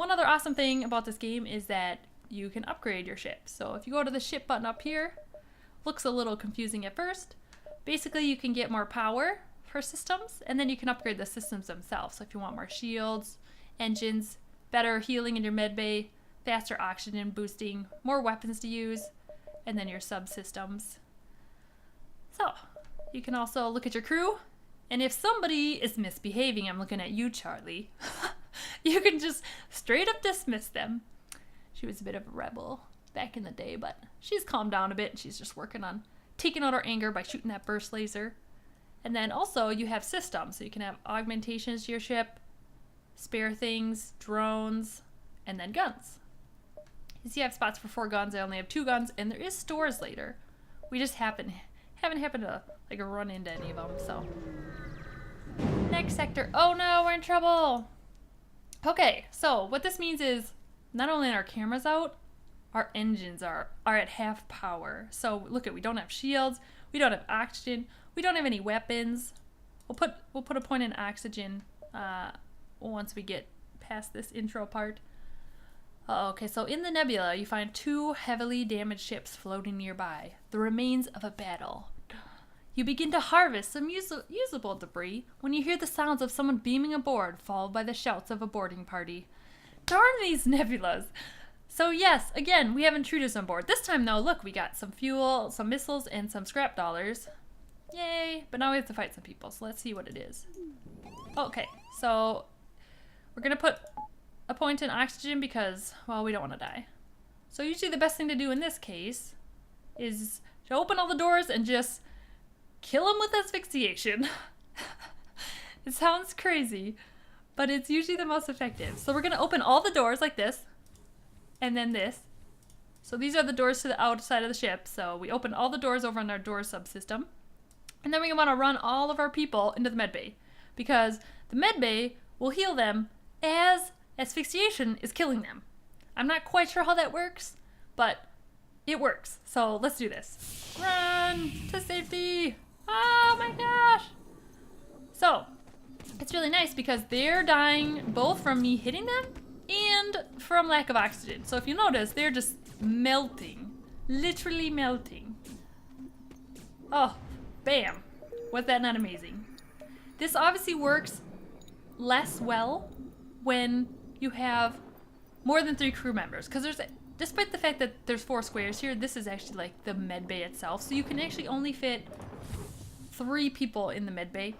one other awesome thing about this game is that you can upgrade your ship. So if you go to the ship button up here, looks a little confusing at first. Basically, you can get more power for systems, and then you can upgrade the systems themselves. So if you want more shields, engines, better healing in your med bay, faster oxygen boosting, more weapons to use, and then your subsystems. So you can also look at your crew, and if somebody is misbehaving, I'm looking at you, Charlie, you can just straight up dismiss them. She was a bit of a rebel back in the day, but she's calmed down a bit, and she's just working on taking out her anger by shooting that burst laser. And then also you have systems, so you can have augmentations to your ship, spare things, drones, and then guns. You see I have spots for 4 guns, I only have 2 guns, and there is stores later. We just haven't happened to like run into any of them, so. Next sector. Oh no, we're in trouble. Okay, so what this means is not only are our cameras out, our engines are at half power. So look at, we don't have shields, we don't have oxygen, we don't have any weapons. We'll put a point in oxygen once we get past this intro part. Okay, so in the nebula you find 2 heavily damaged ships floating nearby, the remains of a battle. You begin to harvest some usable debris when you hear the sounds of someone beaming aboard, followed by the shouts of a boarding party. Darn these nebulas! So yes, again, we have intruders on board. This time though, look, we got some fuel, some missiles, and some scrap dollars. Yay! But now we have to fight some people, so let's see what it is. Okay, so we're gonna put a point in oxygen because, well, we don't want to die. So usually the best thing to do in this case is to open all the doors and just kill them with asphyxiation. It sounds crazy, but it's usually the most effective. So we're gonna open all the doors like this, and then this. So these are the doors to the outside of the ship. So we open all the doors over on our door subsystem. And then we want to run all of our people into the medbay, because the medbay will heal them as asphyxiation is killing them. I'm not quite sure how that works, but it works. So let's do this. Run to safety. Oh my gosh. So it's really nice because they're dying both from me hitting them and from lack of oxygen. So if you notice, they're just melting, literally melting. Oh, bam. Was that not amazing? This obviously works less well when you have more than 3 crew members, because despite the fact that there's 4 squares here, this is actually like the med bay itself, so you can actually only fit 3 people in the med bay.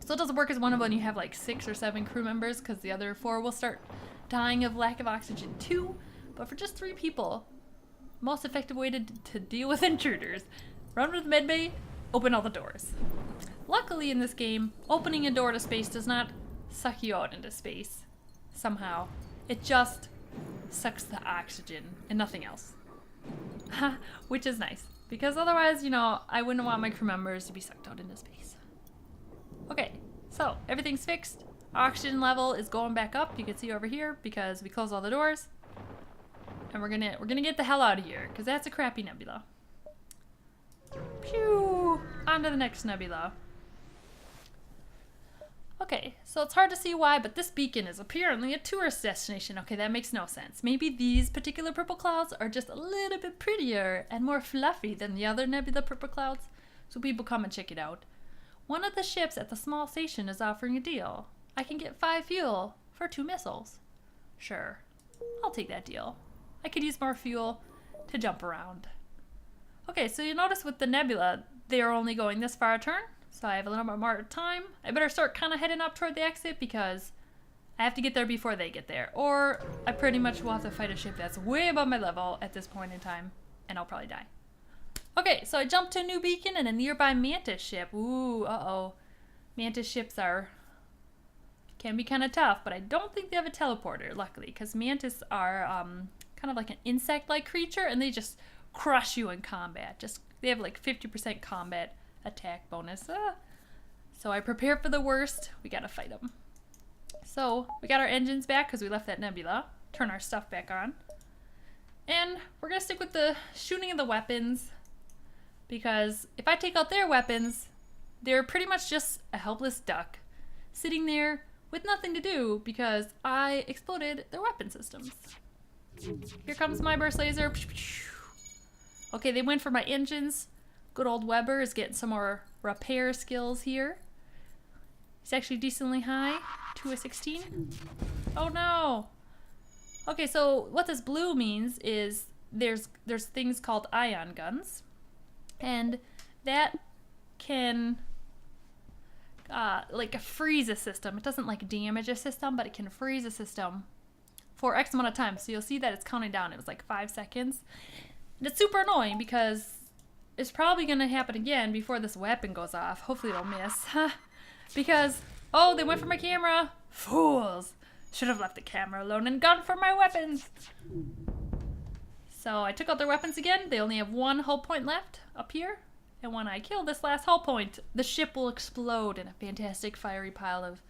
So it doesn't work as one of when you have like 6 or 7 crew members, because the other 4 will start dying of lack of oxygen too. But for just 3 people, most effective way to deal with intruders: run with the med bay, open all the doors. Luckily in this game, opening a door to space does not suck you out into space somehow. It just sucks the oxygen and nothing else. Which is nice, because otherwise, you know, I wouldn't want my crew members to be sucked out into space. Okay, so everything's fixed. Oxygen level is going back up. You can see over here because we closed all the doors. And we're gonna get the hell out of here, because that's a crappy nebula. Pew! On to the next nebula. Okay, so it's hard to see why, but this beacon is apparently a tourist destination. Okay, that makes no sense. Maybe these particular purple clouds are just a little bit prettier and more fluffy than the other nebula purple clouds, so people come and check it out. One of the ships at the small station is offering a deal. I can get 5 fuel for 2 missiles. Sure, I'll take that deal. I could use more fuel to jump around. Okay, so you notice with the nebula, they're only going this far a turn. So I have a little bit more time. I better start kind of heading up toward the exit because I have to get there before they get there. Or I pretty much will have to fight a ship that's way above my level at this point in time, and I'll probably die. Okay, so I jumped to a new beacon and a nearby mantis ship. Ooh, uh-oh. Mantis ships can be kind of tough, but I don't think they have a teleporter, luckily, because mantis are kind of like an insect-like creature, and they just crush you in combat. They have like 50% combat attack bonus. So I prepare for the worst. We gotta fight them. So we got our engines back because we left that nebula. Turn our stuff back on. And we're gonna stick with the shooting of the weapons, because if I take out their weapons, they're pretty much just a helpless duck sitting there with nothing to do because I exploded their weapon systems. Here comes my burst laser. Okay, they went for my engines. Good old Weber is getting some more repair skills here. He's actually decently high. 2 of 16. Oh no! Okay, so what this blue means is there's things called ion guns. And that can like freeze a system. It doesn't like damage a system, but it can freeze a system for X amount of time. So you'll see that it's counting down. It was like 5 seconds. And it's super annoying because it's probably going to happen again before this weapon goes off. Hopefully it'll miss. Because, oh, they went for my camera. Fools. Should have left the camera alone and gone for my weapons. So I took out their weapons again. They only have 1 hull point left up here. And when I kill this last hull point, the ship will explode in a fantastic fiery pile of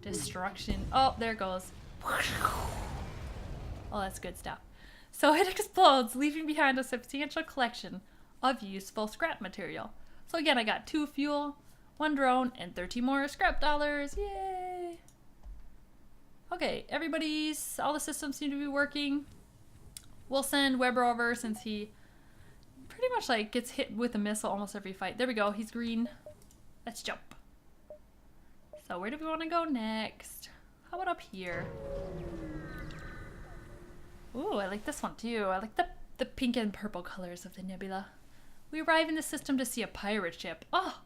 destruction. Oh, there it goes. Oh, that's good stuff. So it explodes, leaving behind a substantial collection of useful scrap material. So again, I got 2 fuel, 1 drone, and 13 more scrap dollars. Yay! Okay, all the systems seem to be working. We'll send Weber over since he pretty much like gets hit with a missile almost every fight. There we go, he's green. Let's jump. So where do we want to go next? How about up here? Ooh, I like this one too. I like the pink and purple colors of the nebula. We arrive in the system to see a pirate ship. Oh,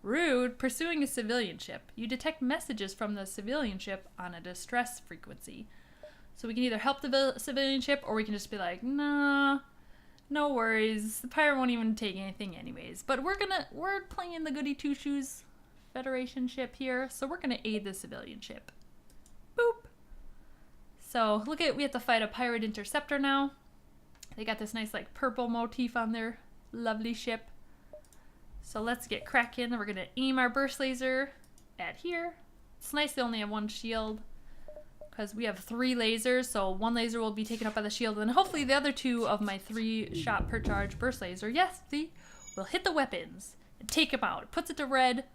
rude. Pursuing a civilian ship. You detect messages from the civilian ship on a distress frequency. So we can either help the civilian ship or we can just be like, nah, no worries. The pirate won't even take anything anyways. But we're playing the goody two-shoes Federation ship here. So we're gonna aid the civilian ship. Boop. So look at, we have to fight a pirate interceptor now. They got this nice like purple motif on their lovely ship. So let's get cracking. We're gonna aim our burst laser at here. It's nice they only have 1 shield because we have 3 lasers. So 1 laser will be taken up by the shield and hopefully the other 2 of my 3 shot per charge burst laser, yes, see, will hit the weapons and take them out. It puts it to red.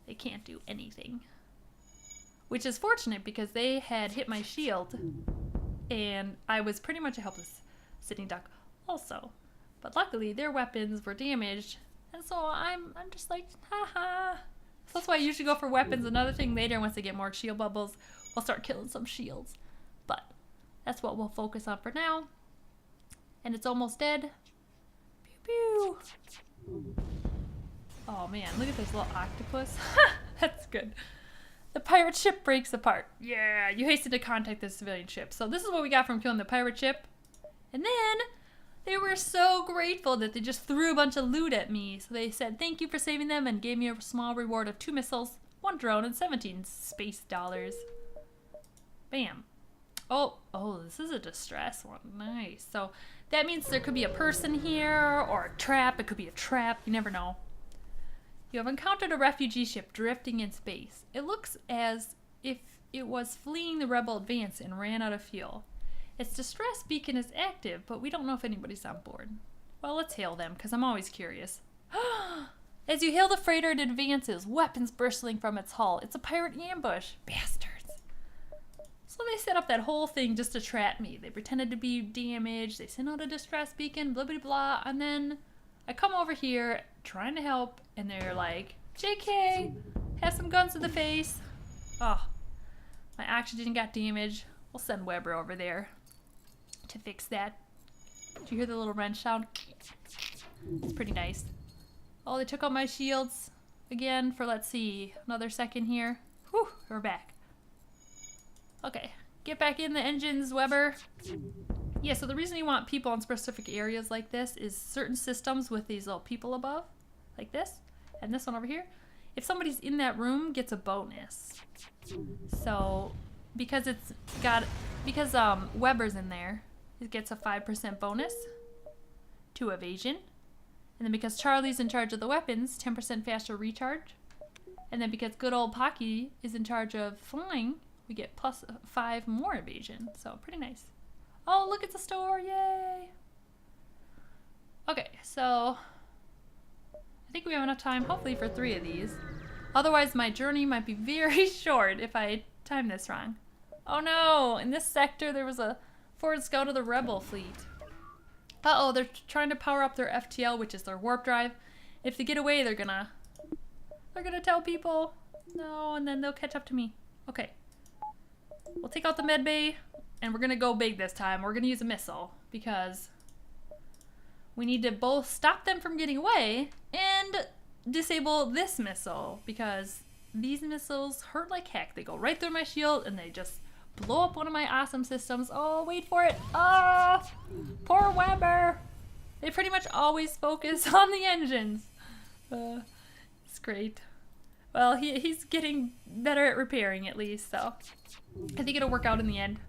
They can't do anything. Which is fortunate because they had hit my shield and I was pretty much a helpless sitting duck also. But luckily their weapons were damaged and so I'm just like, haha. So that's why I usually go for weapons. Another thing later, once they get more shield bubbles, we'll start killing some shields. But that's what we'll focus on for now. And it's almost dead. Pew pew. Oh man, look at this little octopus. That's good. The pirate ship breaks apart. Yeah, you hasten to contact the civilian ship. So this is what we got from killing the pirate ship. And then they were so grateful that they just threw a bunch of loot at me. So they said thank you for saving them and gave me a small reward of 2 missiles, 1 drone, and 17 space dollars. Bam. Oh, this is a distress one. Nice. So that means there could be a person here or a trap. It could be a trap. You never know. You have encountered a refugee ship drifting in space. It looks as if it was fleeing the rebel advance and ran out of fuel. Its distress beacon is active, but we don't know if anybody's on board. Well, let's hail them, because I'm always curious. As you hail the freighter, it advances, weapons bristling from its hull. It's a pirate ambush. Bastards. So they set up that whole thing just to trap me. They pretended to be damaged. They sent out a distress beacon, blah, blah, blah, and then I come over here trying to help, and they're like, JK, have some guns to the face. Oh, my oxygen got damaged. We'll send Weber over there to fix that. Did you hear the little wrench sound? It's pretty nice. Oh, they took out my shields again for, let's see, another second here. Whew, we're back. Okay, get back in the engines, Weber. Yeah, so the reason you want people in specific areas like this is certain systems with these little people above, like this, and this one over here. If somebody's in that room, gets a bonus. So, because Weber's in there, it gets a 5% bonus to evasion. And then because Charlie's in charge of the weapons, 10% faster recharge. And then because good old Pocky is in charge of flying, we get plus 5 more evasion. So, pretty nice. Oh, look at the store, yay! Okay, so I think we have enough time, hopefully, for 3 of these. Otherwise, my journey might be very short if I time this wrong. Oh no, in this sector there was a forward scout of the rebel fleet. Uh-oh, they're trying to power up their FTL, which is their warp drive. If they get away, they're gonna tell people. No, and then they'll catch up to me. Okay. We'll take out the med bay, and we're gonna go big this time. We're gonna use a missile, because we need to both stop them from getting away and disable this missile, because these missiles hurt like heck. They go right through my shield, and they just blow up one of my awesome systems. Oh, wait for it. Oh, poor Weber. They pretty much always focus on the engines. It's great. Well, he's getting better at repairing at least, so I think it'll work out in the end.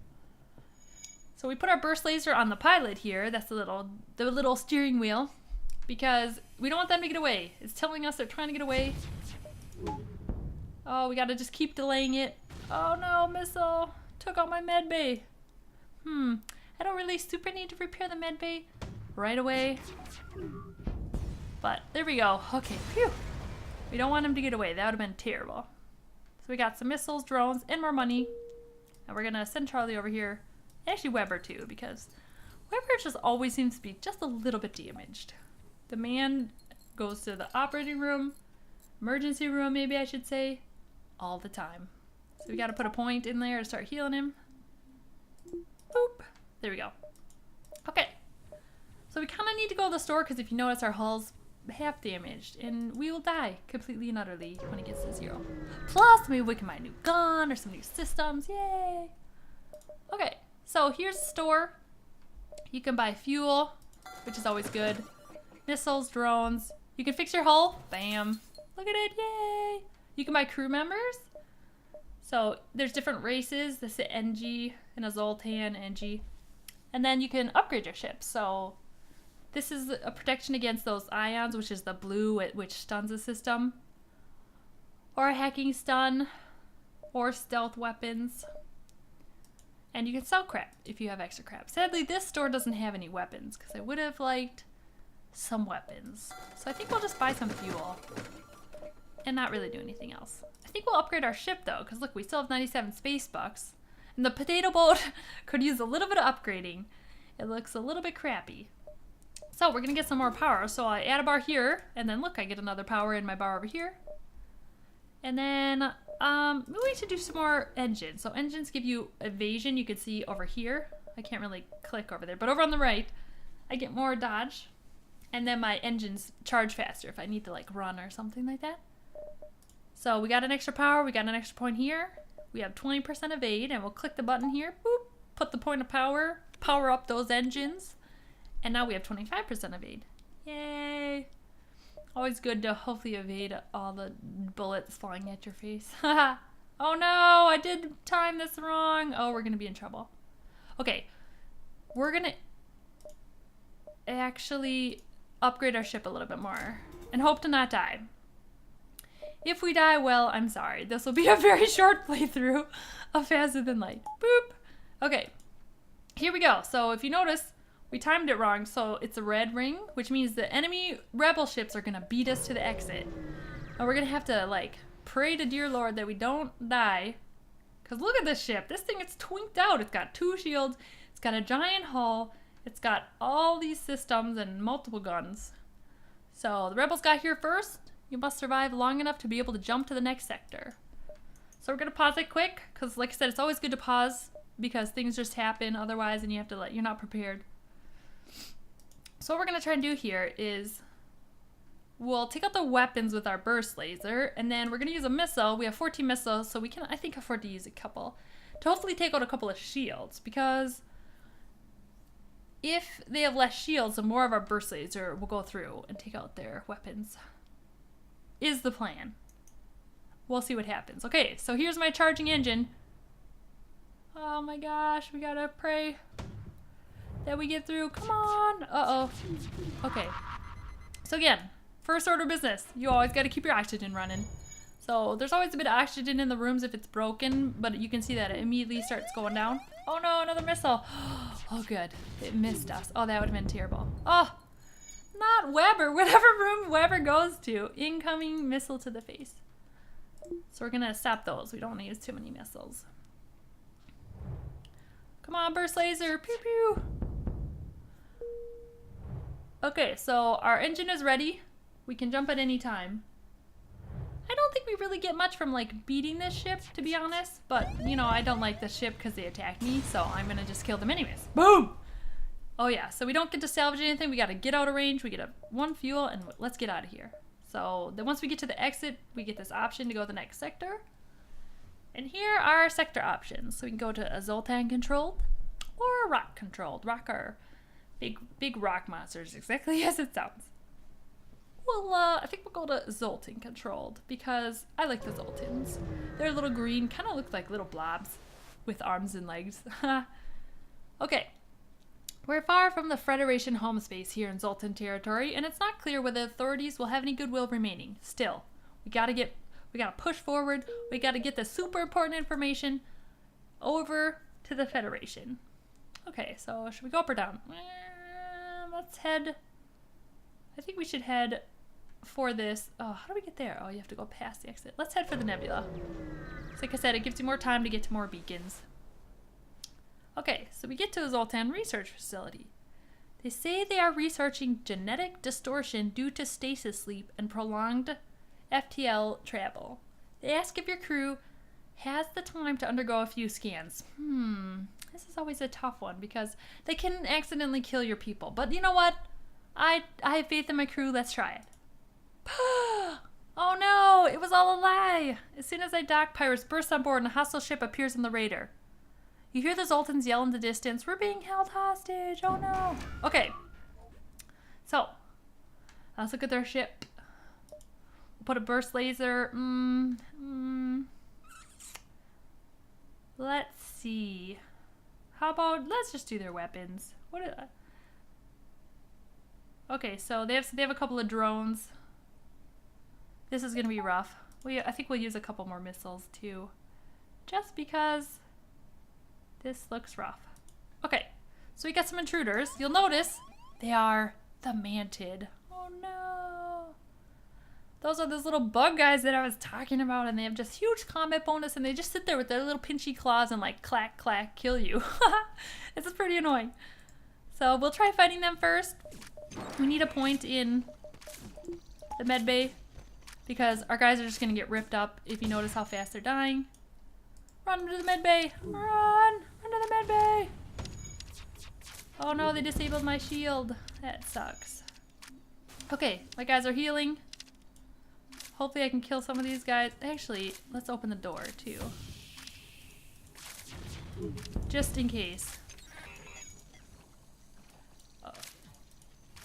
So we put our burst laser on the pilot here. That's the little steering wheel, because we don't want them to get away. It's telling us they're trying to get away. Oh, we gotta just keep delaying it. Oh no, missile took out my med bay. I don't really super need to repair the med bay right away. But there we go. Okay, phew. We don't want them to get away. That would have been terrible. So we got some missiles, drones, and more money. And we're gonna send Charlie over here. Actually Weber too, because Weber just always seems to be just a little bit damaged. The man goes to the operating room, emergency room maybe I should say, all the time. So we gotta put a point in there to start healing him. Boop. There we go. Okay. So we kind of need to go to the store, because if you notice, our hull's half damaged, and we will die completely and utterly when it gets to 0. Plus, maybe we can buy a new gun or some new systems. Yay! Okay, so here's the store. You can buy fuel, which is always good. Missiles, drones. You can fix your hull. Bam. Look at it. Yay! You can buy crew members. So there's different races. This is NG and a Zoltan NG. And then you can upgrade your ship. So this is a protection against those ions, which is the blue, which stuns the system. Or a hacking stun. Or stealth weapons. And you can sell crap if you have extra crap. Sadly, this store doesn't have any weapons, because I would have liked some weapons. So I think we'll just buy some fuel. And not really do anything else. I think we'll upgrade our ship though, because look, we still have 97 space bucks. And the Potatoboat could use a little bit of upgrading. It looks a little bit crappy. So we're gonna get some more power. So I add a bar here, and then look, I get another power in my bar over here. And then maybe we should do some more engines. So engines give you evasion. You can see over here. I can't really click over there, but over on the right, I get more dodge. And then my engines charge faster if I need to like run or something like that. So we got an extra power, we got an extra point here. We have 20% evade, and we'll click the button here, boop, put the point of power, power up those engines. And now we have 25% evade. Yay! Always good to hopefully evade all the bullets flying at your face. Oh no, I did time this wrong. Oh, we're gonna be in trouble. Okay, we're gonna actually upgrade our ship a little bit more and hope to not die. If we die, well, I'm sorry. This will be a very short playthrough of Faster Than Light. Boop. Okay, here we go. So if you notice, we timed it wrong, so it's a red ring, which means the enemy rebel ships are gonna beat us to the exit. And we're gonna have to, like, pray to dear Lord that we don't die. Because look at this ship. This thing is twinked out. It's got 2 shields. It's got a giant hull. It's got all these systems and multiple guns. So the rebels got here first. You must survive long enough to be able to jump to the next sector. So we're gonna pause it quick, because like I said, it's always good to pause because things just happen otherwise, and you have to you're not prepared. So what we're gonna try and do here is we'll take out the weapons with our burst laser, and then we're gonna use a missile. We have 14 missiles, so we can, I think, afford to use a couple to hopefully take out a couple of shields, because if they have less shields, then more of our burst laser will go through and take out their weapons. Is the plan. We'll see what happens. Okay, so here's my charging engine. Oh my gosh, we gotta pray that we get through. Come on. Uh-oh. Okay. So again, first order of business. You always gotta keep your oxygen running. So there's always a bit of oxygen in the rooms if it's broken, but you can see that it immediately starts going down. Oh no, another missile. Oh good, it missed us. Oh, that would have been terrible. Oh, not Weber, whatever room Weber goes to. Incoming missile to the face. So we're gonna stop those. We don't want to use too many missiles. Come on, burst laser, pew pew. Okay, so our engine is ready. We can jump at any time. I don't think we really get much from like beating this ship, to be honest, but you know, I don't like this ship because they attack me, so I'm gonna just kill them anyways. Boom! Oh yeah, so we don't get to salvage anything. We gotta get out of range. We get one fuel and let's get out of here. So then once we get to the exit, we get this option to go to the next sector. And here are our sector options. So we can go to a Zoltan controlled or rock controlled. Rock are big rock monsters, exactly as it sounds. Well, I think we'll go to Zoltan controlled because I like the Zoltans. They're a little green, kind of look like little blobs with arms and legs. Okay. We're far from the Federation home space here in Zoltan territory, and it's not clear whether the authorities will have any goodwill remaining. Still, we gotta push forward. We gotta get the super important information over to the Federation. Okay, so should we go up or down? Let's head. I think we should head for this. Oh, how do we get there? Oh, you have to go past the exit. Let's head for the nebula. So like I said, it gives you more time to get to more beacons. Okay, so we get to the Zoltan research facility. They say they are researching genetic distortion due to stasis sleep and prolonged FTL travel. They ask if your crew has the time to undergo a few scans. This is always a tough one because they can accidentally kill your people. But you know what? I have faith in my crew. Let's try it. Oh no, it was all a lie. As soon as I dock, pirates burst on board and a hostile ship appears on the radar. You hear the Zoltans yell in the distance, "We're being held hostage, oh no." Okay, so let's look at their ship. We'll put a burst laser. Let's see. How about, let's just do their weapons. Okay, so they have a couple of drones. This is gonna be rough. I think we'll use a couple more missiles too, just because this looks rough. Okay, so we got some intruders. You'll notice they are the Mantid. Oh no. Those are those little bug guys that I was talking about, and they have just huge combat bonus, and they just sit there with their little pinchy claws and like clack clack kill you. This is pretty annoying. So we'll try fighting them first. We need a point in the med bay because our guys are just gonna get ripped up if you notice how fast they're dying. Run to the med bay. Run to the med bay. Oh no, they disabled my shield. That sucks. Okay, my guys are healing. Hopefully I can kill some of these guys. Actually, let's open the door too. Just in case.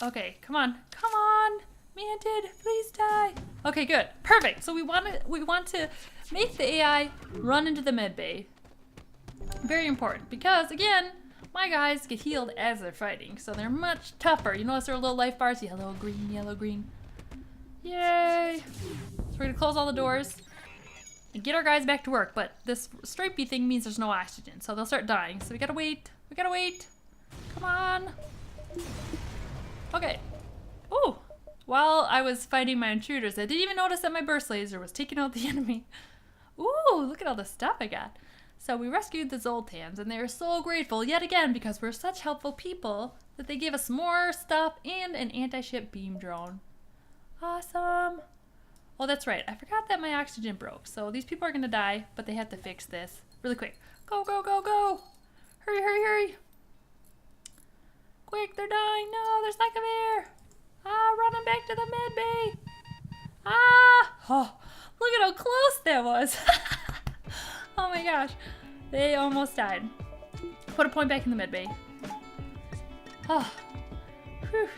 Okay, come on. Come on! Mantid, please die. Okay, good. Perfect. So we want to make the AI run into the med bay. Very important because again, my guys get healed as they're fighting, so they're much tougher. You notice their little life bars, yellow, green, yellow, green. Yay! So we're gonna close all the doors and get our guys back to work, but this stripey thing means there's no oxygen, so they'll start dying. So we gotta wait. We gotta wait. Come on. Okay. Ooh. While I was fighting my intruders, I didn't even notice that my burst laser was taking out the enemy. Ooh, look at all the stuff I got. So we rescued the Zoltans, and they are so grateful yet again because we're such helpful people that they gave us more stuff and an anti-ship beam drone. Awesome. Oh, that's right. I forgot that my oxygen broke. So these people are gonna die, but they have to fix this really quick. Go, go, go, go. Hurry, hurry, hurry. Quick, they're dying. No, there's lack of air. Ah, running back to the med bay. Ah, oh, look at how close that was. Oh my gosh, they almost died. Put a point back in the med bay. Oh, whew.